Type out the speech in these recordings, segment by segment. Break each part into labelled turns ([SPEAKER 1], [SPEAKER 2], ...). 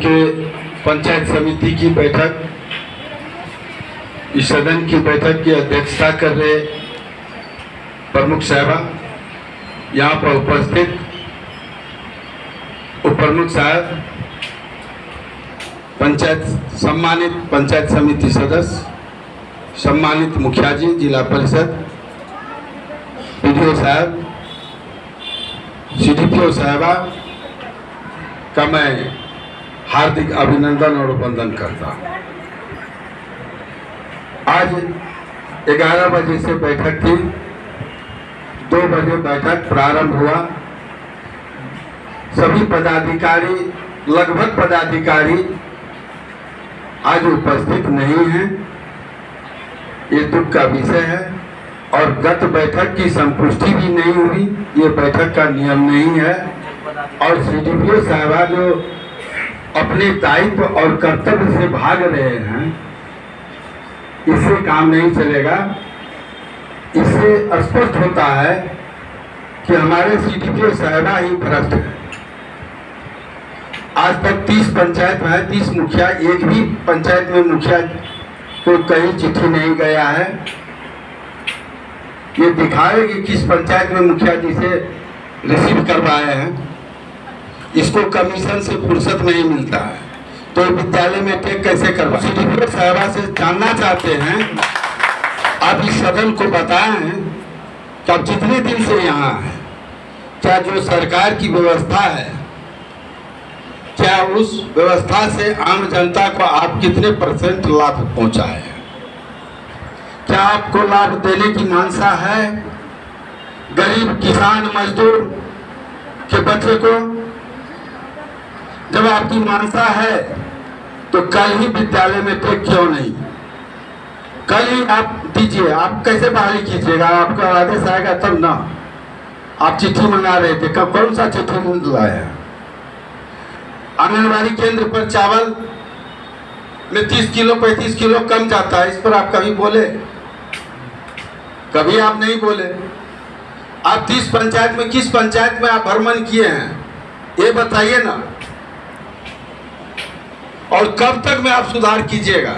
[SPEAKER 1] के पंचायत समिति की बैठक, इस सदन की बैठक की अध्यक्षता कर रहे प्रमुख साहब, यहाँ पर उपस्थित उप प्रमुख साहब, सम्मानित पंचायत समिति सदस्य, सम्मानित मुखिया जी, जिला परिषद, PDO साहब, CDPO साहबा का मैं हार्दिक अभिनंदन और वंदन करता हूँ। आज 11 बजे से बैठक थी, 2 बजे बैठक प्रारंभ हुआ। सभी पदाधिकारी, लगभग पदाधिकारी आज उपस्थित नहीं हैं, ये दुख का विषय है। और गत बैठक की संपुष्टि भी नहीं हुई, ये बैठक का नियम नहीं है। और CDPO साहबा जो अपने दायित्व और कर्तव्य से भाग रहे हैं, इससे काम नहीं चलेगा। इससे स्पष्ट होता है कि हमारे CDPO साहबा ही भ्रष्ट है। आज तक 30 पंचायत में 30 मुखिया, एक भी पंचायत में मुखिया को कहीं चिट्ठी नहीं गया है। ये दिखाए कि किस पंचायत में मुखिया जी से रिसीव करवाए हैं, इसको कमीशन से फुर्सत नहीं मिलता है, तो विद्यालय में टेक कैसे करवा। CDPO साहबा से जानना चाहते हैं, आप इस सदन को बताएं कि आप जितने दिन से यहाँ हैं, क्या जो सरकार की व्यवस्था है, क्या उस व्यवस्था से आम जनता को आप कितने % लाभ पहुँचाए हैं? क्या आपको लाभ देने की मानसा है? गरीब किसान मजदूर के बच्चे को जब आपकी मानसा है, तो कल ही विद्यालय में टेक क्यों नहीं? कल ही आप दीजिए। आप कैसे बहाली कीजिएगा? आपका आदेश आएगा तब ना। आप चिट्ठी मंगा रहे थे, कब कौन सा चिट्ठी लाया? आंगनबाड़ी केंद्र पर चावल में 30 किलो 35 किलो कम जाता है, इस पर आप कभी बोले? कभी आप नहीं बोले। आप 30 पंचायत में किस पंचायत में आप भ्रमण किए हैं, ये बताइए ना। और कब तक में आप सुधार कीजिएगा?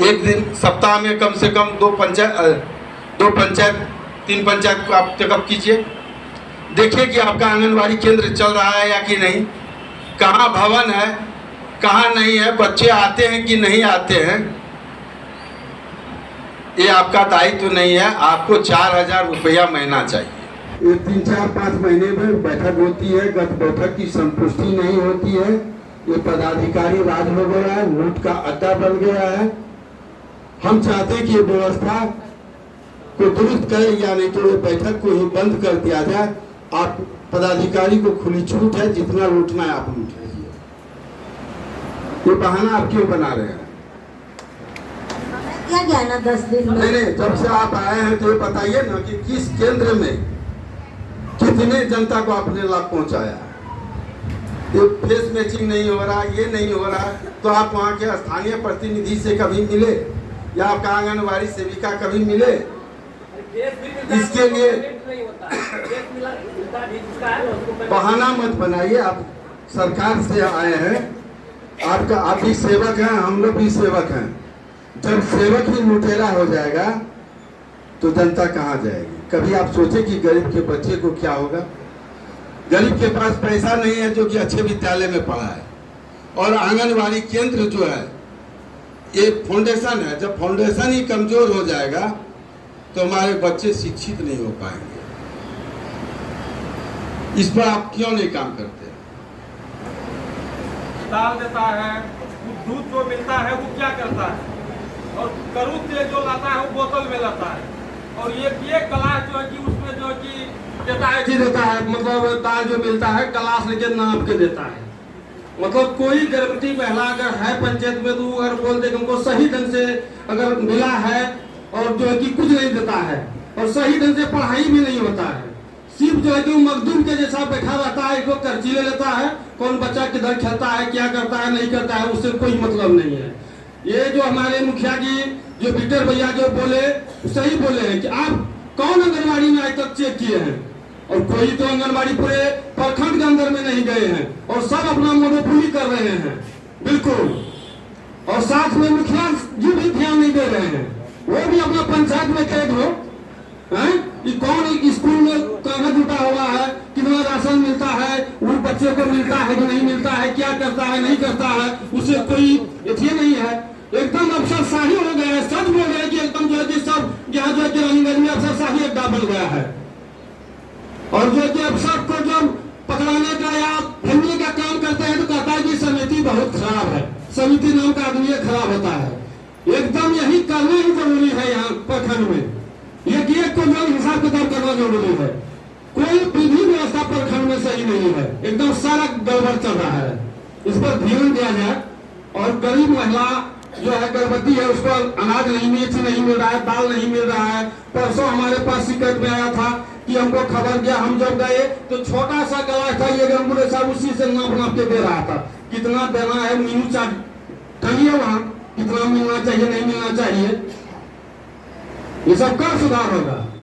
[SPEAKER 1] एक दिन, सप्ताह में कम से कम 2 पंचायत 3 पंचायत को आप चेकअप कीजिए, देखिए कि आपका आंगनबाड़ी केंद्र चल रहा है या कि नहीं, कहाँ भवन है, कहाँ नहीं है, बच्चे आते हैं कि नहीं आते हैं। ये आपका दायित्व नहीं है। आपको 4000 रुपया महीना चाहिए। ये 3-4-5 महीने में बैठक होती है, गत बैठक की संपुष्टि नहीं होती है। ये पदाधिकारी राज हो गया है, लूट का अड्डा बन गया है। हम चाहते हैं कि ये व्यवस्था को दुरुस्त करें, या नहीं तो ये बैठक को ही बंद कर दिया जाए। आप पदाधिकारी को खुली छूट है, जितना लूटना है आप लूट लीजिए। ये बहाना आप क्यों बना रहे हैं?
[SPEAKER 2] क्या ना 10 दिन में
[SPEAKER 1] नहीं, जब से आप आए हैं तो ये बताइए ना कि किस केंद्र में कितने जनता को आपने लाभ पहुंचाया। ये फेस मैचिंग नहीं हो रहा, ये नहीं हो रहा, तो आप वहाँ के स्थानीय प्रतिनिधि से कभी मिले, या आपका आंगनबाड़ी सेविका कभी मिले? इसके लिए बहाना मत बनाइए। आप सरकार से आए हैं, आपका आप भी सेवक हैं, हम लोग भी सेवक हैं। जब सेवक ही लुटेरा हो जाएगा तो जनता कहाँ जाएगी? कभी आप सोचे कि गरीब के बच्चे को क्या होगा? गरीब के पास पैसा नहीं है जो कि अच्छे विद्यालय में पढ़ा है। और आंगनबाड़ी केंद्र जो है, ये फाउंडेशन है। जब फाउंडेशन ही कमजोर हो जाएगा तो हमारे बच्चे शिक्षित नहीं हो पाएंगे। इस पर आप क्यों नहीं काम करते?
[SPEAKER 3] दाल देता है, दूध जो मिलता है वो क्या करता है, और करू तेल जो लाता है वो बोतल में लाता है। और ये गिलास जो है कि उसमें जो कि देता है, मतलब दाल जो मिलता है गिलास लेके नाप के देता है। मतलब कोई गर्भवती महिला अगर है पंचायत में, तो अगर बोल दे हमको सही ढंग से अगर मिला है, और जो है कि कुछ नहीं देता है, और सही ढंग से पढ़ाई भी नहीं होता है, सिर्फ जो है कि मजदूर के जैसा बैठा रहता है, इसको कर्जी ले लेता है, कौन बच्चा किधर खेलता है, क्या करता है, नहीं करता है, उससे कोई मतलब नहीं है। ये जो हमारे मुखिया जी, जो विक्टर भैया जो बोले, सही बोले हैं कि आप कौन आंगनबाड़ी में आज तक चेक किए हैं?
[SPEAKER 2] और कोई तो आंगनबाड़ी पूरे प्रखंड के अंदर में नहीं गए हैं और सब अपना मोनोपोली कर रहे हैं बिल्कुल। और साथ में मुखिया जी भी ध्यान नहीं दे रहे हैं, वो भी अपना पंचायत में कैद हो हैं कि कौन स्कूल में कागज उठा हुआ है, कितना राशन मिलता है, उन बच्चों को मिलता है कि नहीं मिलता है, क्या करता है नहीं करता है, उसे कोई ये नहीं है। एकदम अफसरशाही हो गया है, सच बोल रहे हैं कि एकदम जो है कि सब यहाँ जो है कि रानीगंज में अफसरशाही एक बन गया है। और जो कि अफसर को जब पकड़ाने का या फैमिली का काम करते हैं तो कहता है कि समिति बहुत खराब है, समिति नाम का आदमी खराब होता है। एकदम यही करना ही जरूरी है यहाँ प्रखंड में, एक को जो हिसाब किताब करना जरूरी है। कोई विधि व्यवस्था प्रखंड में सही नहीं है, एकदम सारा गड़बड़ चल रहा है, इस पर ध्यान दिया जाए। और गरीब महिला जो है गर्भवती है उसको अनाज नहीं मिल रहा है, दाल नहीं मिल रहा है। परसों हमारे पास शिकायत में आया था कि हमको खबर दिया, हम जब गए तो छोटा सा गिलास था, ये एम्बुलेंस साहब उसी से नाप के दे रहा था। कितना देना है मीनू चार्ज कहिए, वहाँ कितना मिलना चाहिए नहीं मिलना चाहिए, ये सब कब सुधार होगा।